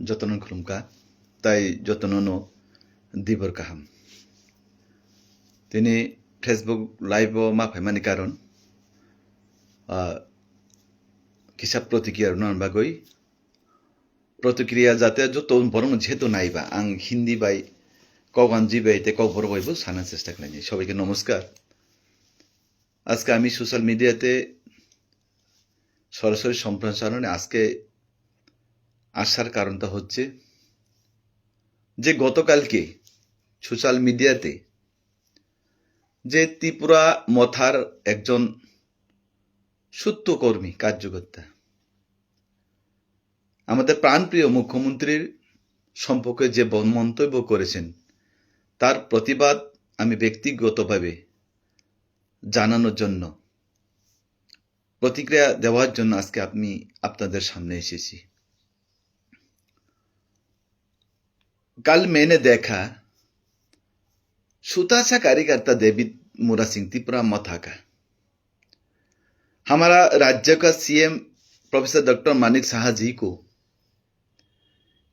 jotonon khulumka tai jotonono dibor kaham tini Facebook live ma phaimani karon kisap protikriya non bagoi প্রতিক্রিয়া যাতে যত বড় যেহেতু নাইবা আং হিন্দি বাই কগানজি বাইতে ক বড় বইব সানার চেষ্টা করি সবাইকে নমস্কার। আজকে আমি সোশ্যাল মিডিয়াতে সরাসরি সম্প্রচারণে আজকে আসার কারণটা হচ্ছে যে গতকালকে সোশ্যাল মিডিয়াতে যে ত্রিপুরা মথার একজন সত্যকর্মী কার্যকর্তা আমাদের প্রাণপ্রিয় মুখ্যমন্ত্রীর সম্পর্কে যে মন্তব্য করেছেন তার প্রতিবাদ আমি ব্যক্তিগতভাবে জানানোর জন্য প্রতিক্রিয়া দেওয়ার জন্য আজকে আমি আপনাদের সামনে এসেছি। कल मैंने देखा सुतासा कार्यकर्ता डेविड मुरा सिंह त्रिपुरा मथा का हमारा राज्य का CM professor doctor Manik Saha ji को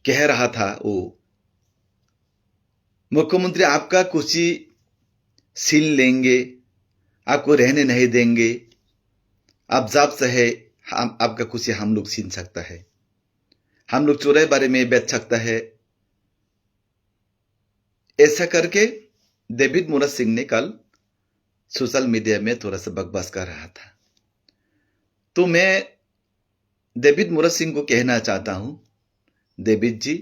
कह रहा था वो मुख्यमंत्री आपका कुछ ही सील लेंगे, आपको रहने नहीं देंगे, आप जाप से है आपका कुछ हम लोग छीन सकता है, हम लोग चोरे बारे में बेच सकता है। ऐसा करके डेविड मुरा सिंह ने कल सोशल मीडिया में थोड़ा सा बकवास कर रहा था। तो मैं डेविड मुरा सिंह को कहना चाहता हूं, डेविड जी,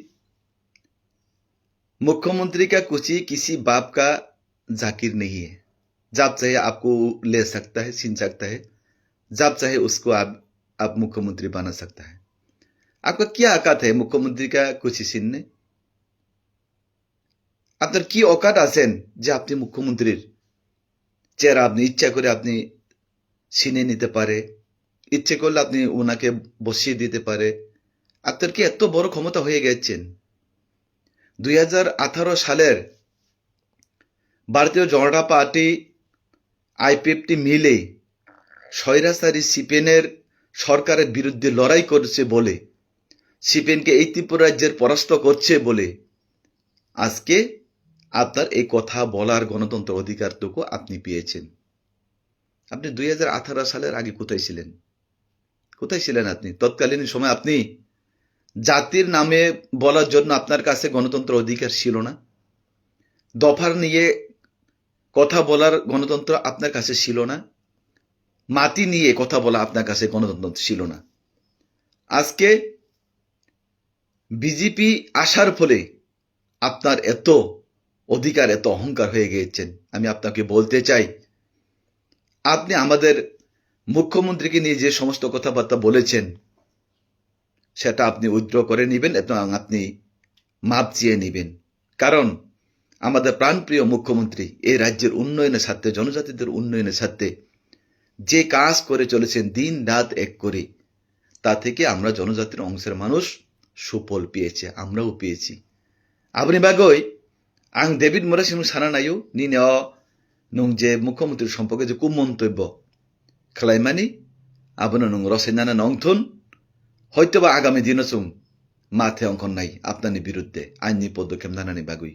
मुख्यमंत्री का कुछ ही किसी बाप का जाकिर नहीं है। जब चाहे आपको ले सकता है, छीन सकता है, जब चाहे उसको आप मुख्यमंत्री बना सकता है। आपका क्या औकात है मुख्यमंत्री का कुछ ही छीनने? আপনার কি অকাত আছেন যে আপনি মুখ্যমন্ত্রীর চেয়ার আপনি ইচ্ছা করে আপনি ছিনে নিতে পারে, ইচ্ছে করলে আপনি ওনাকে বসিয়ে দিতে পারে? আপনার কি এত বড় ক্ষমতা হয়ে গেছেন? 2018 সালের ভারতীয় জনতা পার্টি আইপিএফটি মিলে স্বৈরাচারী সিপিএনের সরকারের বিরুদ্ধে লড়াই করছে বলে, সিপিএনকে এই ত্রিপুরা রাজ্যের পরাস্ত করছে বলে আজকে আপনার এই কথা বলার গণতন্ত্র অধিকারটুকু আপনি পেয়েছেন। আপনি 2018 সালের আগে কোথায় ছিলেন? কোথায় ছিলেন আপনি? তৎকালীন সময় আপনি জাতির নামে বলার জন্য আপনার কাছে গণতন্ত্র অধিকার ছিল না, দফার নিয়ে কথা বলার গণতন্ত্র আপনার কাছে ছিল না, মাটি নিয়ে কথা বলা আপনার কাছে গণতন্ত্র ছিল না। আজকে বিজেপি আসার ফলে আপনার এত অধিকার, এত অহংকার হয়ে গিয়েছেন। আমি আপনাকে বলতে চাই, আপনি আমাদের মুখ্যমন্ত্রীকে নিয়ে যে সমস্ত কথাবার্তা বলেছেন সেটা আপনি উইথড্র করে নেবেন এবং আপনি মাপ চেয়ে নেবেন। কারণ আমাদের প্রাণপ্রিয় মুখ্যমন্ত্রী এই রাজ্যের উন্নয়নের স্বার্থে, জনজাতিদের উন্নয়নের স্বার্থে যে কাজ করে চলেছেন দিন রাত এক করে, তা থেকে আমরা জনজাতির অংশের মানুষ সুফল পেয়েছে, আমরাও পেয়েছি। আপনি বাগই আং ডেভিড মুরা সিং সানানায়ু নি নেওয়া নং যে মুখ্যমন্ত্রীর সম্পর্কে যে কুমন্তব্য খালাইমানি আবনো নং রসাইনানা নংথুন হয়তোবা আগামী দিনও চুং মাথে অঙ্কন নাই আপনার বিরুদ্ধে আইনি পদক্ষেপ নানানি বাগুই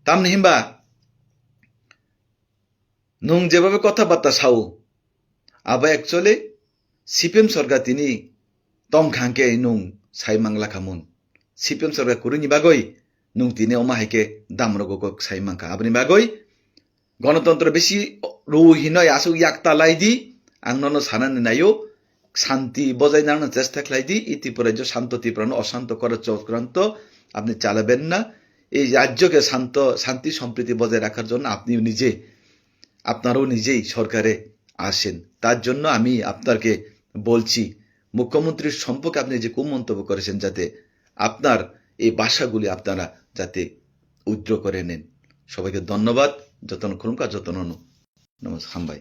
তামনি হিমবা নং যেভাবে কথাবার্তা সাও আবা অ্যাকচুয়ালি সিপিএম সরকার তিনি তং খাংকে নং সাইমাংলা খামুন সিপিএম সরকার কুরিনি বাগই নং তিনি অমাহাইকে দামরগক সাইমাংকা আপনি বাগই গণতন্ত্র বেশি রুহিনয় আসু ইয়াকতা লাইদি আংনন সানানি নাইও শান্তি বজায় রাখার চেষ্টা খাইদি এই ত্রিপুরা রাজ্য শান্ত ত্রিপুরা অশান্ত করার চক্রান্ত আপনি চালাবেন না। এই রাজ্যকে শান্তি সম্প্রীতি বজায় রাখার জন্য আপনি আপনারাও নিজেই সরকারে আসেন। তার জন্য আমি আপনাকে বলছি, মুখ্যমন্ত্রীর সম্পর্কে আপনি যে কুমন্তব্য করেছেন যাতে আপনার এই ভাষাগুলি আপনারা যাতে উইথড্র করে নেন। সবাইকে ধন্যবাদ। যতন খুলুমকা যতন নমস্কার হামবাই।